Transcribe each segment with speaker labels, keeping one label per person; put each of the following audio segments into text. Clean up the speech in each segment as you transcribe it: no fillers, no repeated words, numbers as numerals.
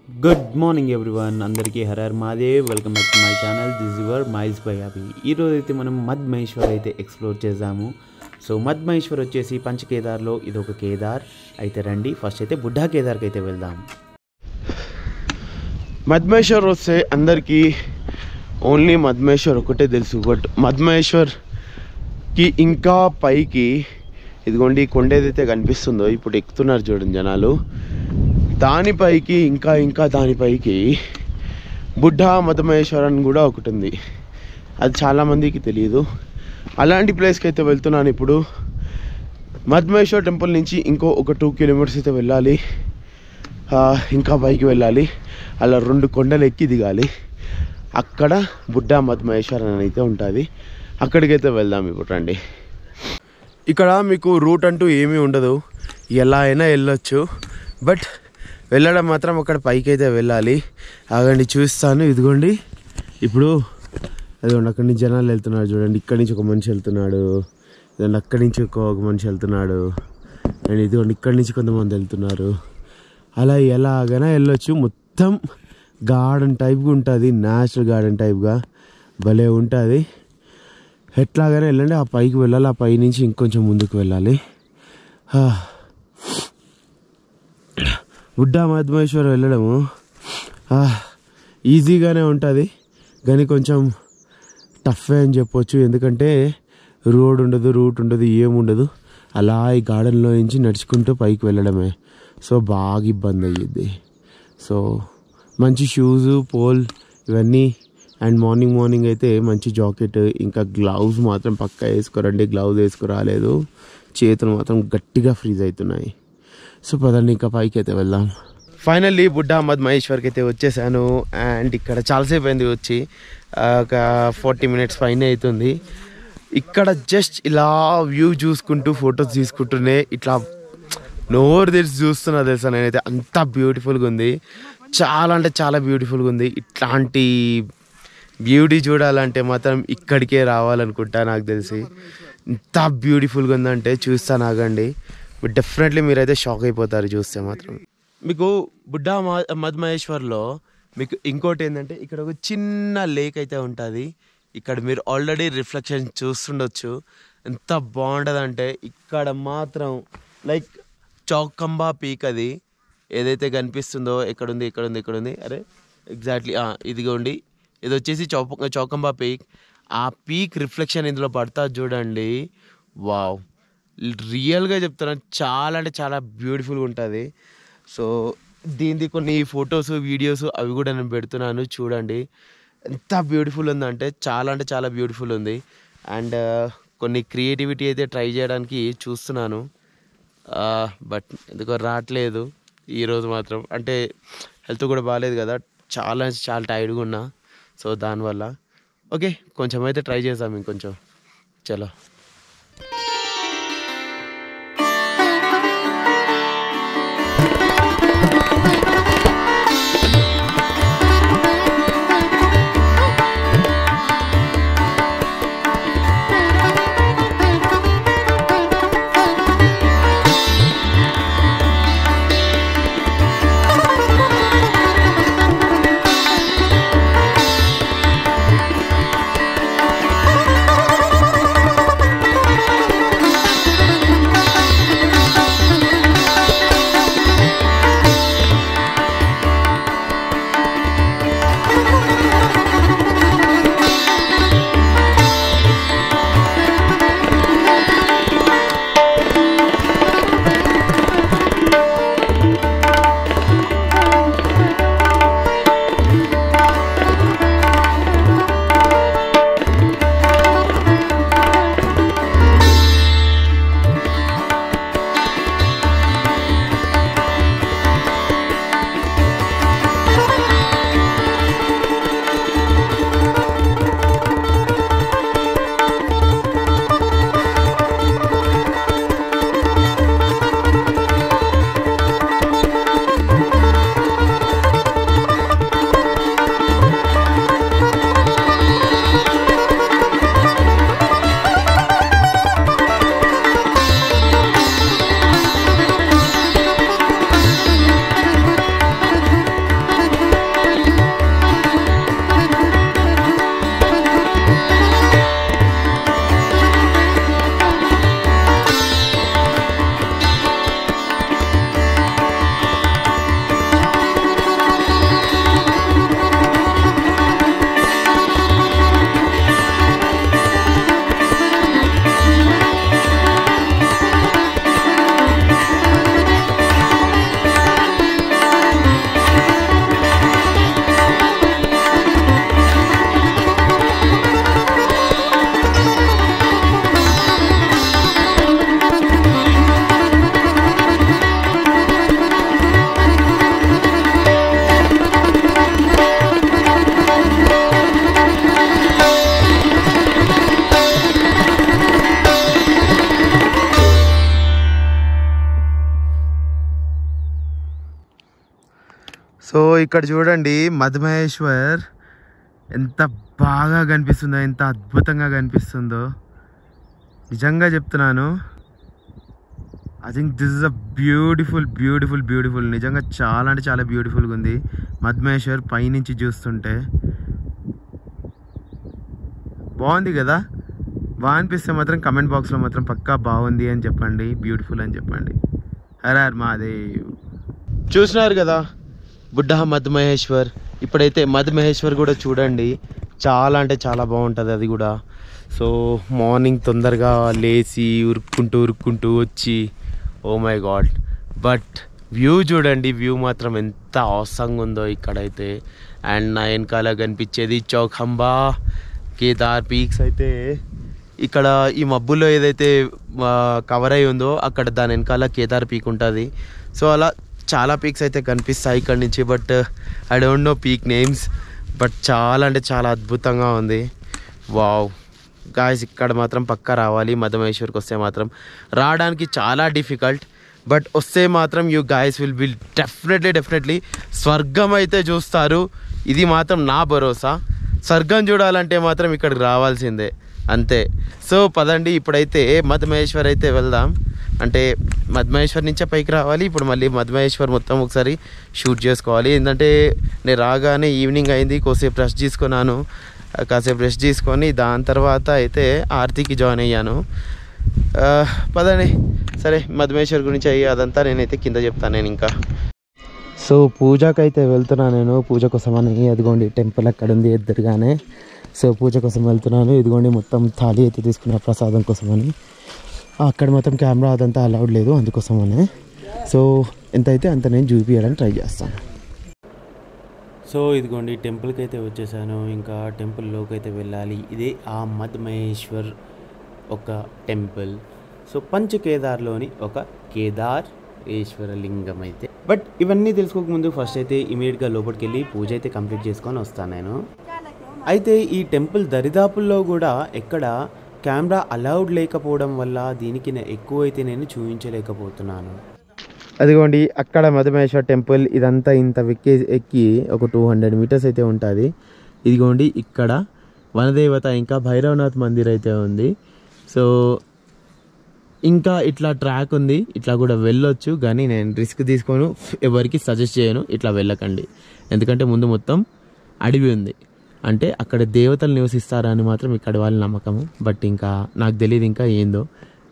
Speaker 1: Good morning everyone, అందరికీ హరర్ Mahadev. Welcome back to my channel. This your miles by Abhi. ఈరోజు అయితే మనం మద్ మహేశ్వర్ అయితే ఎక్స్ప్లోర్ చేద్దాము. సో మద్ మహేశ్వర్ వచ్చేసి పంచకేదార్లో ఇది ఒక కేదార్. అయితే రండి ఫస్ట్ అయితే బుడ్డా కేదార్కి అయితే వెళ్దాం.
Speaker 2: మద్ మహేశ్వర్ వస్తే అందరికీ ఓన్లీ మద్ మహేశ్వర్ ఒకటే తెలుసు. బట్ మద్ మహేశ్వర్కి ఇంకా పైకి ఇదిగోండి కొండ ఏదైతే కనిపిస్తుందో ఇప్పుడు ఎక్కుతున్నారు చూడండి జనాలు, దానిపైకి ఇంకా దానిపైకి బుడ్డా మద్ మహేశ్వర్ అని కూడా ఒకటి ఉంది. అది చాలామందికి తెలియదు. అలాంటి ప్లేస్కి అయితే వెళ్తున్నాను ఇప్పుడు. మద్ మహేశ్వర్ టెంపుల్ నుంచి ఒక 2 కిలోమీటర్స్ అయితే వెళ్ళాలి. ఇంకా పైకి వెళ్ళాలి. అలా 2 కొండలు ఎక్కి దిగాలి. అక్కడ బుడ్డా మద్ మహేశ్వర్ అని అయితే ఉంటుంది. అక్కడికైతే వెళ్దాం ఇప్పుడు రండి. ఇక్కడ మీకు రూట్ అంటూ ఏమీ ఉండదు, ఎలా అయినా వెళ్ళొచ్చు. బట్ వెళ్ళడం మాత్రం అక్కడ పైకి అయితే వెళ్ళాలి. ఆగండి చూస్తాను. ఇదిగోండి ఇప్పుడు అదిగోండి అక్కడి నుంచి జనాలు వెళ్తున్నారు చూడండి. ఇక్కడి నుంచి ఒక మనిషి వెళ్తున్నాడు, ఇదండి అక్కడి నుంచి ఒక మనిషి వెళ్తున్నాడు, అండ్ ఇదిగోండి ఇక్కడి నుంచి కొంతమంది వెళ్తున్నారు. అలా ఎలాగైనా వెళ్ళొచ్చు. మొత్తం గార్డెన్ టైప్గా ఉంటుంది, న్యాచురల్ గార్డెన్ టైప్గా భలే ఉంటుంది. ఎట్లాగైనా వెళ్ళండి. ఆ పైకి వెళ్ళాలి, ఆ పై నుంచి ఇంకొంచెం ముందుకు వెళ్ళాలి. బుడ్డా మద్ మహేశ్వర్ వెళ్ళడము ఈజీగానే ఉంటుంది, కానీ కొంచెం టఫే అని చెప్పొచ్చు. ఎందుకంటే రూట్ ఉండదు, ఏముండదు. అలా ఈ గార్డెన్లో నుంచి నడుచుకుంటూ పైకి వెళ్ళడమే. సో బాగా ఇబ్బంది అయ్యిద్ది. సో మంచి షూస్, పోల్ ఇవన్నీ, అండ్ మార్నింగ్ అయితే మంచి జాకెట్, ఇంకా గ్లౌజ్ మాత్రం పక్కా వేసుకోరండి. గ్లౌజ్ వేసుకురాలేదు, చేతులు మాత్రం గట్టిగా ఫ్రీజ్ అవుతున్నాయి. సో పదండి ఇంకా పైకి అయితే వెళ్దాం. ఫైనల్లీ బుడ్డా మద్ మహేశ్వర్కి అయితే వచ్చేసాను. అండ్ ఇక్కడ చాలాసేపు అయింది వచ్చి, ఒక 40 మినిట్స్ పైన అవుతుంది. ఇక్కడ జస్ట్ ఇలా వ్యూ చూసుకుంటూ ఫొటోస్ తీసుకుంటూనే ఇట్లా నోరు తెరిచి చూస్తున్నా తెలుసా నేనైతే. అంత బ్యూటిఫుల్గా ఉంది, చాలా అంటే చాలా బ్యూటిఫుల్గా ఉంది. ఇట్లాంటి బ్యూటీ చూడాలంటే మాత్రం ఇక్కడికే రావాలనుకుంటా నాకు తెలిసి. ఎంత బ్యూటిఫుల్గా ఉందంటే చూస్తాను ఆగండి. బట్ డెఫినెట్లీ మీరైతే షాక్ అయిపోతారు చూస్తే మాత్రం. మీకు బుడ్డా మద్ మహేశ్వర్లో మీకు ఇంకోటి ఏంటంటే ఇక్కడ ఒక చిన్న లేక్ అయితే ఉంటుంది. ఇక్కడ మీరు ఆల్రెడీ రిఫ్లెక్షన్ చూస్తుండొచ్చు. ఎంత బాగుంటుందంటే ఇక్కడ మాత్రం లైక్ చౌకంబా పీక్, అది ఏదైతే కనిపిస్తుందో ఎక్కడుంది అరే ఎగ్జాక్ట్లీ ఇదిగోండి, ఇది వచ్చేసి చౌకంబా పీక్. ఆ పీక్ రిఫ్లెక్షన్ ఇందులో పడతా చూడండి. వావ్, రియల్గా చెప్తున్నాను, చాలా అంటే చాలా బ్యూటిఫుల్గా ఉంటుంది. సో దీనిది కొన్ని ఫొటోస్, వీడియోస్ అవి కూడా నేను పెడుతున్నాను చూడండి. ఎంత బ్యూటిఫుల్ ఉందంటే చాలా అంటే చాలా బ్యూటిఫుల్ ఉంది. అండ్ కొన్ని క్రియేటివిటీ అయితే ట్రై చేయడానికి చూస్తున్నాను, బట్ ఎందుకో రావట్లేదు ఈరోజు మాత్రం. అంటే హెల్త్ కూడా బాగాలేదు కదా, చాలా టైర్డ్గా ఉన్నా. సో దానివల్ల ఓకే కొంచెం అయితే ట్రై చేద్దాం ఇంకొంచెం. చలో సో ఇక్కడ చూడండి మధుమహేశ్వర్ ఎంత బాగా కనిపిస్తుందో, ఎంత అద్భుతంగా కనిపిస్తుందో. నిజంగా చెప్తున్నాను, I think this is a beautiful. నిజంగా చాలా అంటే చాలా బ్యూటిఫుల్గా ఉంది మధుమహేశ్వర్ పైనుంచి చూస్తుంటే. బాగుంది కదా? బాగా అనిపిస్తే మాత్రం కమెంట్ బాక్స్లో మాత్రం పక్కా బాగుంది అని చెప్పండి, బ్యూటిఫుల్ అని చెప్పండి. హర హర్ మహాదేవ్. చూసినారు కదా బుడ్డా మధుమహేశ్వర్. ఇప్పుడైతే మధుమహేశ్వర్ కూడా చూడండి, చాలా అంటే చాలా బాగుంటుంది అది కూడా. సో మార్నింగ్ తొందరగా లేచి ఉరుక్కుంటూ వచ్చి, oh my god. But view చూడండి, వ్యూ మాత్రం ఎంత అవసరంగా ఉందో ఇక్కడైతే. అండ్ నా వెనకాల కనిపించేది చౌఖంబా కేదార్ పీక్స్. అయితే ఇక్కడ ఈ మబ్బుల్లో ఏదైతే కవర్ అయి ఉందో అక్కడ దాని వెనకాల కేదార్ పీక్ ఉంటుంది. సో అలా చాలా పీక్స్ అయితే కనిపిస్తాయి ఇక్కడ నుంచి. But I don't know peak names. But చాలా అంటే చాలా అద్భుతంగా ఉంది. వావ్ గాయస్, ఇక్కడ మాత్రం పక్కా రావాలి. మధుమహేశ్వర్కి వస్తే మాత్రం రావడానికి చాలా డిఫికల్ట్, బట్ వస్తే మాత్రం you guys will be definitely స్వర్గం అయితే చూస్తారు. ఇది మాత్రం నా భరోసా. స్వర్గం చూడాలంటే మాత్రం ఇక్కడికి రావాల్సిందే, అంతే. సో పదండి, ఇప్పుడైతే మధుమహేశ్వర్ అయితే వెళ్దాం. అంటే మధుమహేశ్వర్ నుంచే పైకి రావాలి. ఇప్పుడు మళ్ళీ మధుమహేశ్వర్ మొత్తం ఒకసారి షూట్ చేసుకోవాలి. ఏంటంటే నేను రాగానే ఈవినింగ్ అయింది, కాసేపు రెస్ట్ తీసుకొని దాని తర్వాత అయితే ఆర్తికి జాయిన్ అయ్యాను. పదండి. సరే, మధుమహేశ్వర్ గురించి అదంతా నేనైతే కింద చెప్తాను నేను ఇంకా. సో పూజకైతే వెళ్తున్నాను నేను, పూజ కోసం అని. అదిగోండి టెంపుల్ అక్కడ ఉంది ఎదురుగానే. సో పూజ కోసం వెళ్తున్నాను. ఇదిగోండి మొత్తం థాలి అయితే తీసుకున్న ప్రసాదం కోసమని. అక్కడ మొత్తం కెమెరా అదంతా అలౌడ్ లేదు, అందుకోసమనే. సో ఎంత అయితే అంత నేను చూపించడానికి ట్రై చేస్తాను.
Speaker 1: సో ఇదిగోండి టెంపుల్కి అయితే వచ్చేసాను. ఇంకా టెంపుల్లోకి అయితే వెళ్ళాలి. ఇదే ఆ మధుమహేశ్వర్ ఒక టెంపుల్. సో పంచకేదార్లోని ఒక కేదారేశ్వర లింగం అయితే. బట్ ఇవన్నీ తెలుసుకోకముందు ఫస్ట్ అయితే ఇమీడియట్గా లోపలికి వెళ్ళి పూజ అయితే కంప్లీట్ చేసుకొని వస్తాను నేను. అయితే ఈ టెంపుల్ దరిదాపుల్లో కూడా ఎక్కడ కెమెరా అలౌడ్ లేకపోవడం వల్ల దీనికి ఎక్కువ అయితే నేను చూపించలేకపోతున్నాను.
Speaker 2: అదిగోండి అక్కడ మధుమహేశ్వర్ టెంపుల్. ఇదంతా ఇంత ఎక్కి ఒక 200 మీటర్స్ అయితే ఉంటుంది. ఇదిగోండి ఇక్కడ వనదేవత ఇంకా భైరవనాథ్ మందిర్ అయితే ఉంది. సో ఇంకా ఇట్లా ట్రాక్ ఉంది, ఇట్లా కూడా వెళ్ళొచ్చు. కానీ నేను రిస్క్ తీసుకోను, ఎవరికి సజెస్ట్ చేయను ఇట్లా వెళ్ళకండి. ఎందుకంటే ముందు మొత్తం అడవి ఉంది, అంటే అక్కడ దేవతలు నివసిస్తారా అని మాత్రం ఇక్కడ వాళ్ళ నమ్మకము. బట్ ఇంకా నాకు తెలియదు ఇంకా ఏందో,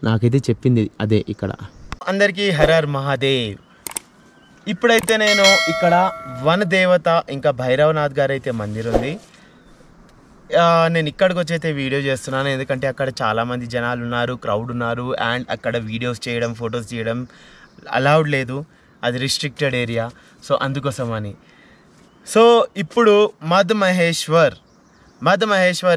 Speaker 2: నాకైతే చెప్పింది అదే ఇక్కడ. అందరికీ హరర్ మహాదేవ్. ఇప్పుడైతే నేను ఇక్కడ వనదేవత ఇంకా భైరవనాథ్ గారు అయితే మందిర్ ఉంది. నేను ఇక్కడికి వచ్చి అయితే వీడియో చేస్తున్నాను, ఎందుకంటే అక్కడ చాలామంది జనాలు ఉన్నారు, క్రౌడ్ ఉన్నారు. అండ్ అక్కడ వీడియోస్ చేయడం, ఫొటోస్ తీయడం అలౌడ్ లేదు, అది రిస్ట్రిక్టెడ్ ఏరియా. సో అందుకోసమని. సో ఇప్పుడు మధుమహేశ్వర్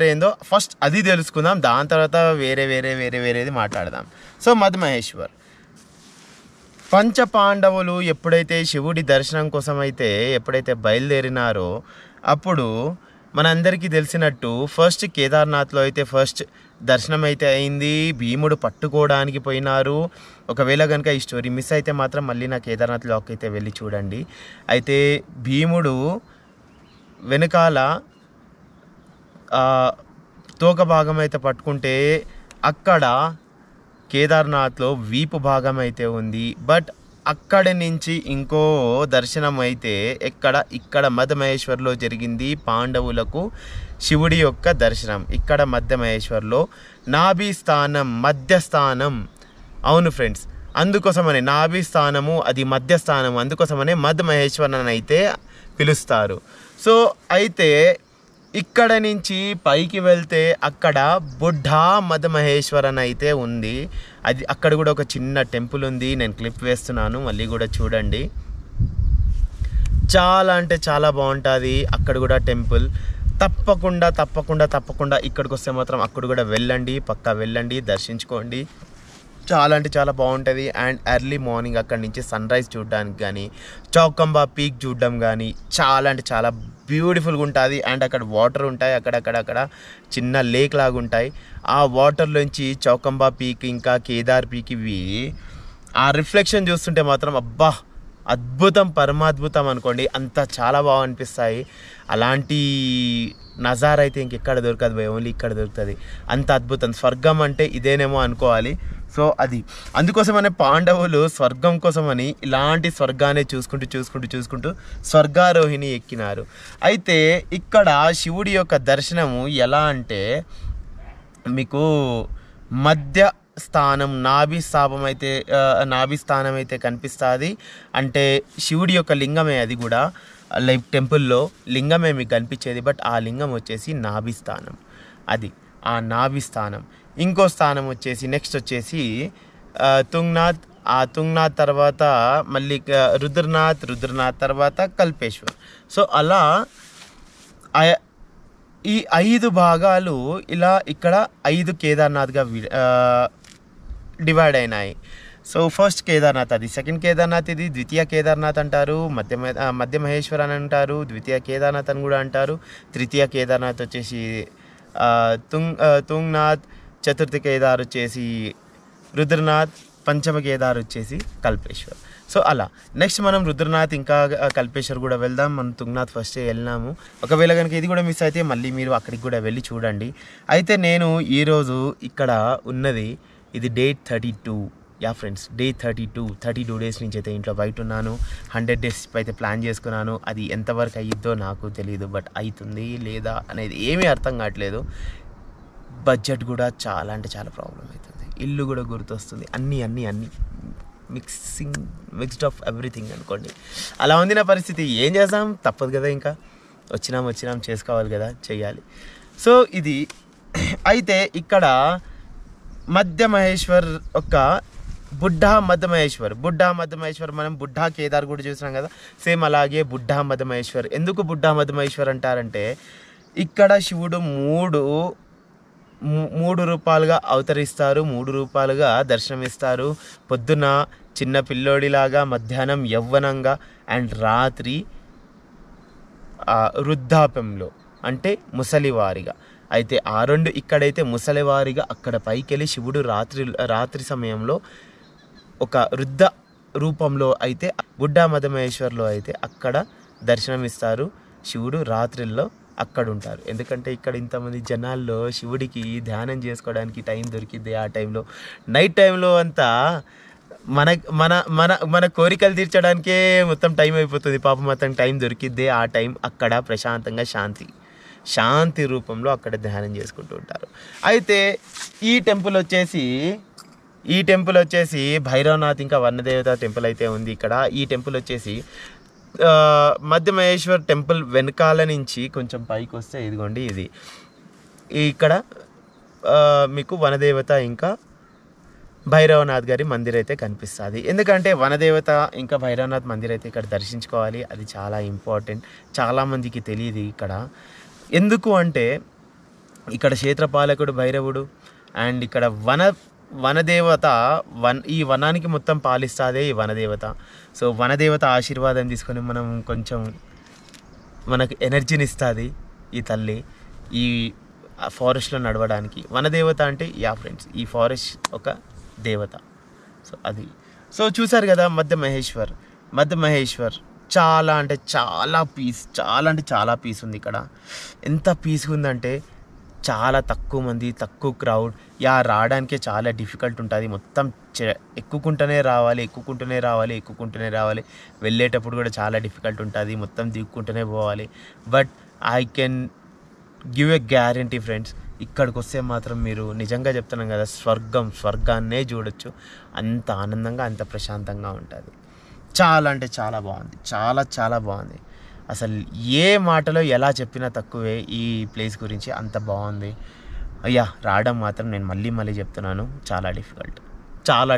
Speaker 2: ఏందో ఫస్ట్ అది తెలుసుకుందాం, దాని తర్వాత వేరేది మాట్లాడదాం. సో మధుమహేశ్వర్ పంచపాండవులు ఎప్పుడైతే శివుడి దర్శనం కోసం అయితే ఎప్పుడైతే బయలుదేరినారో అప్పుడు మనందరికీ తెలిసినట్టు ఫస్ట్ కేదార్నాథ్లో అయితే ఫస్ట్ దర్శనం అయితే అయింది. భీముడు పట్టుకోవడానికి పోయినారు. ఒకవేళ కనుక ఈ స్టోరీ మిస్ అయితే మాత్రం మళ్ళీ నా కేదార్నాథ్ లాక్ అయితే వెళ్ళి చూడండి. అయితే భీముడు వెనకాల తోక భాగం అయితే పట్టుకుంటే అక్కడ కేదార్నాథ్లో వీపు భాగం అయితే ఉంది. బట్ అక్కడి నుంచి ఇంకో దర్శనం అయితే ఇక్కడ మధుమహేశ్వర్లో జరిగింది. పాండవులకు శివుడి యొక్క దర్శనం ఇక్కడ మధుమహేశ్వర్లో నాభి స్థానం, మధ్యస్థానం. అవును ఫ్రెండ్స్, అందుకోసమనే నాభి స్థానము, అది మధ్యస్థానం, అందుకోసమనే మధుమహేశ్వర్ అని అయితే పిలుస్తారు. సో అయితే ఇక్కడ నుంచి పైకి వెళ్తే అక్కడ బుడ్డా మధుమహేశ్వర్ అని అయితే ఉంది. అది అక్కడ కూడా ఒక చిన్న టెంపుల్ ఉంది, నేను క్లిప్ వేస్తున్నాను, మళ్ళీ కూడా చూడండి. చాలా అంటే చాలా బాగుంటుంది అక్కడ కూడా టెంపుల్. తప్పకుండా ఇక్కడికి వస్తే మాత్రం అక్కడ కూడా వెళ్ళండి, పక్కా వెళ్ళండి, దర్శించుకోండి. చాలా అంటే చాలా బాగుంటుంది. అండ్ ఎర్లీ మార్నింగ్ అక్కడి నుంచి సన్ రైజ్ చూడడానికి కానీ, చౌకంబా పీక్ చూడడం కానీ చాలా అంటే చాలా బ్యూటిఫుల్గా ఉంటుంది. అండ్ అక్కడ వాటర్ ఉంటాయి, అక్కడ చిన్న లేక్ లాగా ఉంటాయి. ఆ వాటర్లోంచి చౌకంబా పీక్ ఇంకా కేదార్ పీక్ ఇవి ఆ రిఫ్లెక్షన్ చూస్తుంటే మాత్రం అబ్బా
Speaker 1: అద్భుతం, పరమాద్భుతం అనుకోండి, అంత చాలా బాగా అనిపిస్తాయి. అలాంటి నజారా అయితే ఇంకెక్కడ దొరకదు భయ్, ఓన్లీ ఇక్కడ దొరుకుతుంది. అంత అద్భుతం, స్వర్గం అంటే ఇదేనేమో అనుకోవాలి. సో అది అందుకోసమనే పాండవులు స్వర్గం కోసమని ఇలాంటి స్వర్గాన్ని చూసుకుంటూ స్వర్గారోహిణి ఎక్కినారు. అయితే ఇక్కడ శివుడి యొక్క దర్శనము ఎలా అంటే మీకు మధ్య స్థానం నాభి స్థానం అయితే కనిపిస్తుంది. అంటే శివుడి యొక్క లింగమే, అది కూడా లైక్ టెంపుల్లో లింగమే మీకు కనిపించేది. బట్ ఆ లింగం వచ్చేసి నాభి స్థానం, అది ఆ నాభి స్థానం. ఇంకో స్థానం వచ్చేసి నెక్స్ట్ వచ్చేసి తుంగనాథ్. ఆ తుంగనాథ్ తర్వాత మళ్ళీ రుద్రనాథ్ తర్వాత కల్పేశ్వర్. సో అలా ఈ 5 భాగాలు ఇలా ఇక్కడ 5 కేదార్నాథ్గా డివైడ్ అయినాయి. సో ఫస్ట్ కేదార్నాథ్ అది, సెకండ్ కేదార్నాథ్ ఇది, ద్వితీయ కేదార్నాథ్ అంటారు, మధ్య మహేశ్వర్ అని అంటారు, ద్వితీయ కేదార్నాథ్ అని కూడా అంటారు. తృతీయ కేదార్నాథ్ వచ్చేసి తుంగనాథ్, చతుర్థ కేదార్ వచ్చేసి రుద్రనాథ్, పంచమ కేదార్ వచ్చేసి కల్పేశ్వర్. సో అలా నెక్స్ట్ మనం రుద్రనాథ్ ఇంకా కల్పేశ్వర్ కూడా వెళ్దాం. మనం తుంగనాథ్ ఫస్టే వెళ్ళినాము. ఒకవేళ కనుక ఇది కూడా మిస్ అయితే మళ్ళీ మీరు అక్కడికి కూడా వెళ్ళి చూడండి. అయితే నేను ఈరోజు ఇక్కడ ఉన్నది ఇది day 32. Yeah friends, day 32 days నుంచి అయితే ఇంట్లో బయట ఉన్నాను. 100 డేస్ అయితే ప్లాన్ చేసుకున్నాను. అది ఎంతవరకు అయ్యిద్దో నాకు తెలియదు, బట్ అవుతుంది లేదా అనేది ఏమీ అర్థం కావట్లేదు. బడ్జెట్ కూడా చాలా అంటే చాలా ప్రాబ్లం అవుతుంది. ఇల్లు కూడా గుర్తొస్తుంది. అన్నీ మిక్స్డ్ ఆఫ్ ఎవ్రీథింగ్ అనుకోండి. అలా ఉంది నా పరిస్థితి. ఏం చేద్దాం, తప్పదు కదా, ఇంకా వచ్చినాం చేసుకోవాలి కదా, చెయ్యాలి. సో ఇది అయితే ఇక్కడ మధ్య మహేశ్వర్ ఒక బుడ్డా మధ్య మహేశ్వర్ మనం బుడ్డా కేదార్ కూడా చూసినాం కదా, సేమ్ అలాగే బుడ్డా మధ్య మహేశ్వర్. ఎందుకు బుడ్డా మధ్య మహేశ్వర్ అంటారంటే ఇక్కడ శివుడు మూడు రూపాలుగా అవతరిస్తారు, 3 రూపాలుగా దర్శనమిస్తారు. పొద్దున చిన్న పిల్లోడిలాగా, మధ్యాహ్నం యవ్వనంగా, అండ్ రాత్రి వృద్ధాప్యంలో అంటే ముసలివారిగా. అయితే ఆ 2 ఇక్కడైతే ముసలివారిగా, అక్కడ పైకి వెళ్ళి శివుడు రాత్రి సమయంలో ఒక వృద్ధ రూపంలో అయితే బుడ్డా మధమహేశ్వర్లో అయితే అక్కడ దర్శనమిస్తారు. శివుడు రాత్రిల్లో అక్కడ ఉంటారు. ఎందుకంటే ఇక్కడ ఇంతమంది జనాల్లో శివుడికి ధ్యానం చేసుకోవడానికి టైం దొరికింది. ఆ టైంలో నైట్ టైంలో అంతా మన మన మన మన కోరికలు తీర్చడానికే మొత్తం టైం అయిపోతుంది. పాపం మొత్తం టైం దొరికిద్దే. ఆ టైం అక్కడ ప్రశాంతంగా శాంతి రూపంలో అక్కడ ధ్యానం చేసుకుంటూ ఉంటారు. అయితే ఈ టెంపుల్ వచ్చేసి భైరవనాథ్ ఇంకా వనదేవత టెంపుల్ అయితే ఉంది ఇక్కడ. ఈ టెంపుల్ వచ్చేసి మధ్య మహేశ్వర్ టెంపుల్ వెనకాల నుంచి కొంచెం పైకి వస్తే ఇదిగోండి, ఇది ఇక్కడ మీకు వనదేవత ఇంకా భైరవనాథ్ గారి మందిర్ అయితే కనిపిస్తుంది. ఎందుకంటే వనదేవత ఇంకా భైరవనాథ్ మందిర్ అయితే ఇక్కడ దర్శించుకోవాలి. అది చాలా ఇంపార్టెంట్. చాలామందికి తెలియదు ఇక్కడ. ఎందుకు అంటే ఇక్కడ క్షేత్రపాలకుడు భైరవుడు, అండ్ ఇక్కడ వనదేవత ఈ వనానికి మొత్తం పాలిస్తాదే ఈ వనదేవత. సో వనదేవత ఆశీర్వాదం తీసుకొని మనం కొంచెం మనకు ఎనర్జీని ఇస్తుంది ఈ తల్లి ఈ ఫారెస్ట్లో నడవడానికి. వనదేవత అంటే యా ఫ్రెండ్స్, ఈ ఫారెస్ట్ ఒక దేవత. సో అది. సో చూసారు కదా మధ్య మహేశ్వర్ చాలా అంటే చాలా పీస్ ఉంది ఇక్కడ. ఎంత పీస్గా ఉందంటే చాలా తక్కువ మంది, తక్కువ క్రౌడ్. రావడానికే చాలా డిఫికల్ట్ ఉంటుంది. మొత్తం ఎక్కుకుంటూనే రావాలి. వెళ్ళేటప్పుడు కూడా చాలా డిఫికల్ట్ ఉంటుంది. మొత్తం దిక్కుంటూనే పోవాలి. But I can give a guarantee friends, ఇక్కడికి వస్తే మాత్రం మీరు నిజంగా చెప్తున్నాం కదా, స్వర్గాన్నే చూడొచ్చు. అంత ఆనందంగా, అంత ప్రశాంతంగా ఉంటుంది. చాలా అంటే చాలా బాగుంది. చాలా బాగుంది. అసలు ఏ మాటలో ఎలా చెప్పినా తక్కువే ఈ ప్లేస్ గురించి. అంత బాగుంది. రావడం మాత్రం నేను మళ్ళీ చెప్తున్నాను, చాలా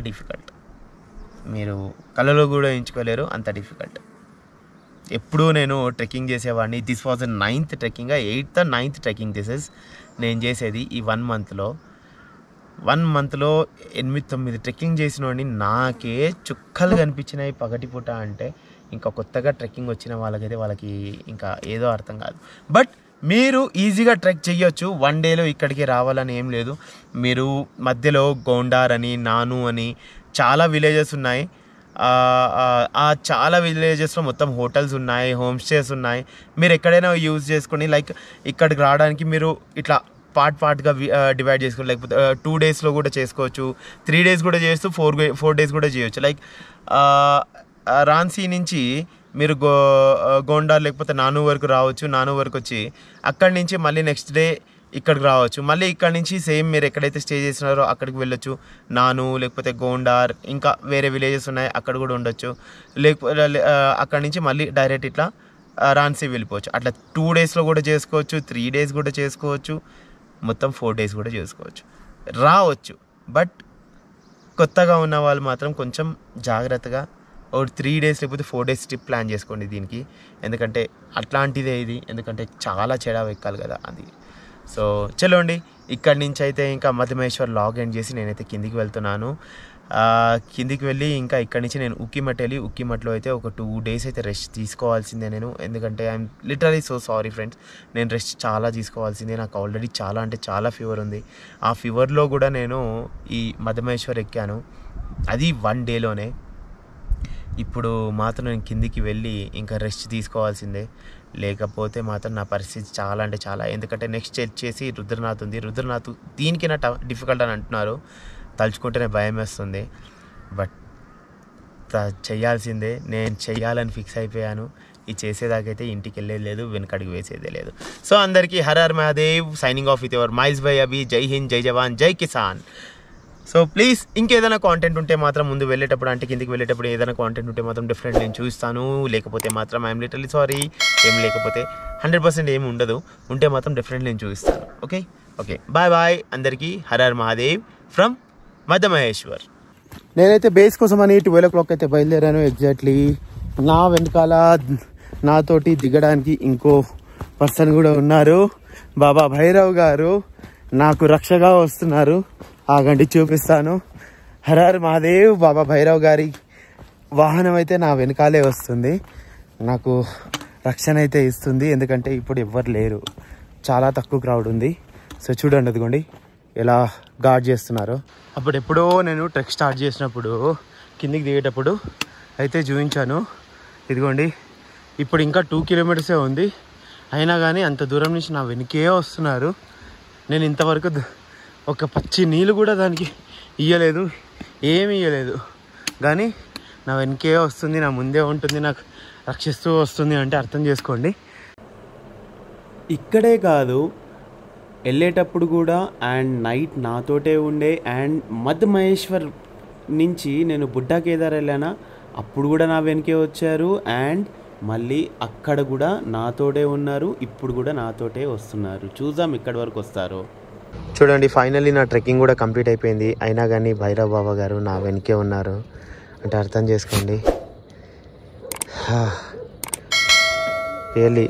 Speaker 1: డిఫికల్ట్. మీరు కళలో కూడా ఎంచుకోలేరు, అంత డిఫికల్ట్. ఎప్పుడూ నేను ట్రెక్కింగ్ చేసేవాడిని. This was 9th trekking, 8th or 9th trekking this is నేను చేసేది. ఈ 1 మంత్లో 8-9 ట్రెక్కింగ్ చేసినోడిని నాకే చుక్కలు కనిపించినాయి పగటిపూట. అంటే ఇంకా కొత్తగా ట్రెక్కింగ్ వచ్చిన వాళ్ళకి ఇంకా ఏదో అర్థం కాదు. బట్ మీరు ఈజీగా ట్రెక్ చేయొచ్చు. 1 డేలో ఇక్కడికి రావాలని ఏం లేదు. మీరు మధ్యలో గోండార్ అని, నాను అని చాలా విలేజెస్ ఉన్నాయి. చాలా విలేజెస్లో మొత్తం హోటల్స్ ఉన్నాయి, హోమ్ స్టేస్ ఉన్నాయి. మీరు ఎక్కడైనా యూజ్ చేసుకొని లైక్ ఇక్కడికి రావడానికి మీరు ఇట్లా పార్ట్గా డివైడ్ చేసుకోవచ్చు. లేకపోతే 2 డేస్లో కూడా చేసుకోవచ్చు, 3 డేస్ కూడా చేస్తూ 4 డేస్ కూడా చేయొచ్చు. లైక్ రాన్సీ నుంచి మీరు గోండా లేకపోతే నానూ వరకు రావచ్చు. నానూ వరకు వచ్చి అక్కడి నుంచి మళ్ళీ నెక్స్ట్ డే ఇక్కడికి రావచ్చు. మళ్ళీ ఇక్కడ నుంచి సేమ్ మీరు ఎక్కడైతే స్టే చేసినారో అక్కడికి వెళ్ళొచ్చు. నాను లేకపోతే గోండార్ ఇంకా వేరే విలేజెస్ ఉన్నాయి, అక్కడ కూడా ఉండొచ్చు. లేకపోతే అక్కడి నుంచి మళ్ళీ డైరెక్ట్ ఇట్లా రాన్సీ వెళ్ళిపోవచ్చు. అట్లా 2 డేస్లో కూడా చేసుకోవచ్చు, 3 డేస్ కూడా చేసుకోవచ్చు, మొత్తం 4 డేస్ కూడా చేసుకోవచ్చు, రావచ్చు. బట్ కొత్తగా ఉన్న వాళ్ళు మాత్రం కొంచెం జాగ్రత్తగా ఒక 3 డేస్ లేకపోతే 4 డేస్ ట్రిప్ ప్లాన్ చేసుకోండి దీనికి. ఎందుకంటే అట్లాంటిదే ఇది, ఎందుకంటే చాలా చెడా ఎక్కాలి కదా అది. సో చలోండి, ఇక్కడి నుంచి అయితే ఇంకా మధుమహేశ్వర్ లాగ్ ఎండ్ చేసి నేనైతే కిందికి వెళ్తున్నాను. కిందికి వెళ్ళి ఇంకా ఇక్కడి నుంచి నేను ఉక్కిమఠ్ వెళ్ళి ఉక్కిమఠ్లో అయితే ఒక 2 డేస్ అయితే రెస్ట్ తీసుకోవాల్సిందే నేను. ఎందుకంటే I'm literally so sorry friends, నేను రెస్ట్ చాలా తీసుకోవాల్సిందే. నాకు ఆల్రెడీ చాలా అంటే చాలా ఫీవర్ ఉంది. ఆ ఫీవర్లో కూడా నేను ఈ మధుమహేశ్వర్ ఎక్కాను, అది 1 డేలోనే. ఇప్పుడు మాత్రం నేను కిందికి వెళ్ళి ఇంకా రెస్ట్ తీసుకోవాల్సిందే, లేకపోతే మాత్రం నా పరిస్థితి చాలా అంటే చాలా. ఎందుకంటే నెక్స్ట్ వచ్చేసి రుద్రనాథ్ ఉంది. రుద్రనాథ్ దీనికి నా డిఫికల్ట్ అని అంటున్నారు, తలుచుకుంటేనే భయం వేస్తుంది. బట్ చేయాల్సిందే, నేను చెయ్యాలని ఫిక్స్ అయిపోయాను. ఇది చేసేదాకైతే ఇంటికి వెళ్ళేది లేదు, వెనకడికి వేసేదే లేదు. సో అందరికీ Har Har Mahadev, signing off with your మైస్ బై అభి. జై హింద్, జై జవాన్, జై కిసాన్. సో ప్లీజ్ ఇంకేదైనా కాంటెంట్ ఉంటే మాత్రం ముందు వెళ్ళేటప్పుడు అంటే కిందికి వెళ్ళేటప్పుడు ఏదైనా కాంటెంట్ ఉంటే మాత్రం డెఫినెట్ నేను చూస్తాను. లేకపోతే మాత్రం ఐఎమ్ లిటరలీ సారీ. ఏం లేకపోతే 100% ఏమి ఉండదు, ఉంటే మాత్రం డెఫినెట్ నేను చూపిస్తాను. ఓకే ఓకే, బాయ్ బాయ్ అందరికీ. హర్ హర్ మహాదేవ్ ఫ్రమ్ మధుమహేశ్వర్. నేనైతే బేస్ కోసం అని 12 o'clock అయితే బయలుదేరాను ఎగ్జాక్ట్లీ. నా వెనకాల నాతోటి దిగడానికి ఇంకో పర్సన్ కూడా ఉన్నారు, బాబా భైరవ్ గారు నాకు రక్షగా వస్తున్నారు. ఆగండి చూపిస్తాను. హర్ హర్ మహాదేవ్. బాబా భైరవ్ గారి వాహనం అయితే నా వెనకాలే వస్తుంది, నాకు రక్షణ అయితే ఇస్తుంది. ఎందుకంటే ఇప్పుడు ఎవ్వరు లేరు, చాలా తక్కువ క్రౌడ్ ఉంది. సో చూడండి అదిగోండి ఎలా గార్డ్ చేస్తున్నారు. అప్పుడెప్పుడో నేను ట్రెక్ స్టార్ట్ చేసినప్పుడు కిందికి దిగేటప్పుడు అయితే చూపించాను. ఇదిగోండి ఇప్పుడు ఇంకా 2 kilometers ఉంది, అయినా కానీ అంత దూరం నుంచి నా వెనకే వస్తున్నారు. నేను ఇంతవరకు ఒక పచ్చి నీళ్ళు కూడా దానికి ఇయ్యలేదు, ఏమి ఇయ్యలేదు, కానీ నా వెనకే వస్తుంది, నా ముందే ఉంటుంది, నాకు రక్షిస్తూ వస్తుంది అంటే అర్థం చేసుకోండి. ఇక్కడే కాదు వెళ్ళేటప్పుడు కూడా అండ్ నైట్ నాతోటే ఉండే, అండ్ మధుమహేశ్వర్ నుంచి నేను బుడ్డా కేదార్ వెళ్ళానా అప్పుడు కూడా నా వెనకే వచ్చారు, అండ్ మళ్ళీ అక్కడ కూడా నాతోటే ఉన్నారు, ఇప్పుడు కూడా నాతోటే వస్తున్నారు. చూద్దాం ఇక్కడి వరకు వస్తారో. చూడండి ఫైనల్లీ నా ట్రెక్కింగ్ కూడా కంప్లీట్ అయిపోయింది, అయినా కానీ భైరవ్ బాబా గారు నా వెనకే ఉన్నారు అంటే అర్థం చేసుకోండి. రియల్లీ